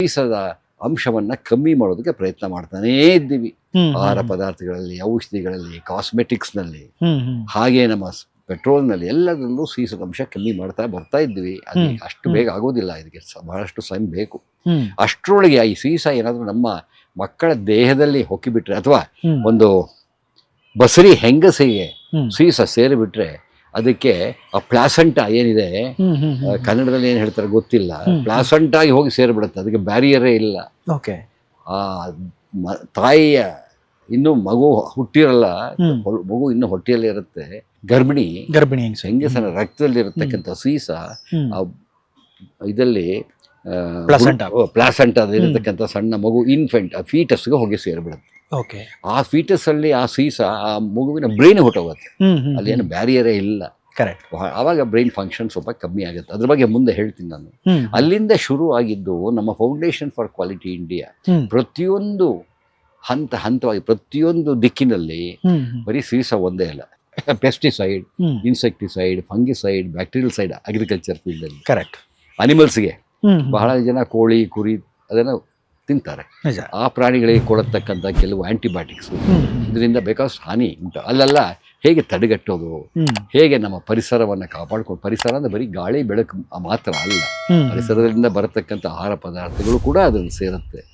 ಸೀಸದ ಅಂಶವನ್ನ ಕಮ್ಮಿ ಮಾಡೋದಕ್ಕೆ ಪ್ರಯತ್ನ ಮಾಡ್ತಾನೇ ಇದ್ದೀವಿ. ಆಹಾರ ಪದಾರ್ಥಗಳಲ್ಲಿ, ಔಷಧಿಗಳಲ್ಲಿ, ಕಾಸ್ಮೆಟಿಕ್ಸ್ನಲ್ಲಿ, ಹಾಗೆ ನಮ್ಮ ಪೆಟ್ರೋಲ್ನಲ್ಲಿ ಎಲ್ಲದರಲ್ಲೂ ಸೀಸದ ಅಂಶ ಕಮ್ಮಿ ಮಾಡ್ತಾ ಬರ್ತಾ ಇದ್ವಿ. ಅದು ಅಷ್ಟು ಬೇಗ ಆಗೋದಿಲ್ಲ, ಇದಕ್ಕೆ ಬಹಳಷ್ಟು ಸಮಯ ಬೇಕು. ಅಷ್ಟರೊಳಗೆ ಈ ಸೀಸ ಏನಾದರೂ ನಮ್ಮ ಮಕ್ಕಳ ದೇಹದಲ್ಲಿ ಹೊಕ್ಕಿಬಿಟ್ರೆ ಅಥವಾ ಒಂದು ಬಸರಿ ಹೆಂಗಸಿಗೆ ಸೀಸ ಸೇರಿಬಿಟ್ರೆ ಅದಕ್ಕೆ ಆ ಪ್ಲಾಸಂಟ ಏನಿದೆ, ಕನ್ನಡದಲ್ಲಿ ಏನು ಹೇಳ್ತಾರೆ ಗೊತ್ತಿಲ್ಲ, ಪ್ಲಾಸಂಟ್ ಆಗಿ ಹೋಗಿ ಸೇರಿಬಿಡುತ್ತೆ. ಅದಕ್ಕೆ ಬ್ಯಾರಿಯರೇ ಇಲ್ಲ. ಆ ತಾಯಿಯ ಇನ್ನು ಮಗು ಹುಟ್ಟಿರಲ್ಲ, ಮಗು ಇನ್ನು ಹೊಟ್ಟೆಯಲ್ಲಿ ಇರುತ್ತೆ, ಗರ್ಭಿಣಿ ಹೆಂಗಸನ ರಕ್ತದಲ್ಲಿ ಇರತಕ್ಕಂಥ ಸೀಸ ಇದರಲ್ಲಿ ಪ್ಲಾಸಂಟ ಇರತಕ್ಕಂಥ ಸಣ್ಣ ಮಗು ಇನ್ಫೆಂಟ್ ಫೀಟಸ್ಗೆ ಹೋಗಿ ಸೇರಿಬಿಡುತ್ತೆ. ಆ ಫೀಟಸ್ ಅಲ್ಲಿ ಆ ಸೀಸ ಆ ಮಗುವಿನ ಬ್ರೈನ್ ಹೊಟ್ಟೋಗುತ್ತೆ. ಅಲ್ಲಿ ಏನು ಬ್ಯಾರಿಯರೇ ಇಲ್ಲ. ಆವಾಗ ಬ್ರೈನ್ ಫಂಕ್ಷನ್ ಸ್ವಲ್ಪ ಕಮ್ಮಿ ಆಗುತ್ತೆ. ಅದ್ರ ಬಗ್ಗೆ ಮುಂದೆ ಹೇಳ್ತೀನಿ ನಾನು. ಅಲ್ಲಿಂದ ಶುರು ಆಗಿದ್ದು ನಮ್ಮ ಫೌಂಡೇಶನ್ ಫಾರ್ ಕ್ವಾಲಿಟಿ ಇಂಡಿಯಾ. ಪ್ರತಿಯೊಂದು ಹಂತವಾಗಿ ಪ್ರತಿಯೊಂದು ದಿಕ್ಕಿನಲ್ಲಿ ಬರೀ ಸೀಸ ಒಂದೇ ಅಲ್ಲ, pesticide, insecticide, fungicide, bacterial side, agriculture field ಅಲ್ಲಿ ಅನಿಮಲ್ಸ್ಗೆ ಬಹಳ ಜನ ಕೋಳಿ, ಕುರಿ ಅದನ್ನು ತಿಂತಾರೆ. ಆ ಪ್ರಾಣಿಗಳಿಗೆ ಕೊಡತಕ್ಕಂಥ ಕೆಲವು ಆಂಟಿಬಯೋಟಿಕ್ಸ್, ಇದರಿಂದ ಬೇಕಾದಷ್ಟು ಹಾನಿ ಉಂಟು. ಅಲ್ಲೆಲ್ಲ ಹೇಗೆ ತಡೆಗಟ್ಟೋದು, ಹೇಗೆ ನಮ್ಮ ಪರಿಸರವನ್ನು ಕಾಪಾಡ್ಕೊಂಡು, ಪರಿಸರ ಅಂದರೆ ಬರೀ ಗಾಳಿ ಬೆಳಕು ಮಾತ್ರ ಅಲ್ಲ, ಪರಿಸರದಿಂದ ಬರತಕ್ಕಂಥ ಆಹಾರ ಪದಾರ್ಥಗಳು ಕೂಡ ಅದರಲ್ಲಿ ಸೇರುತ್ತೆ.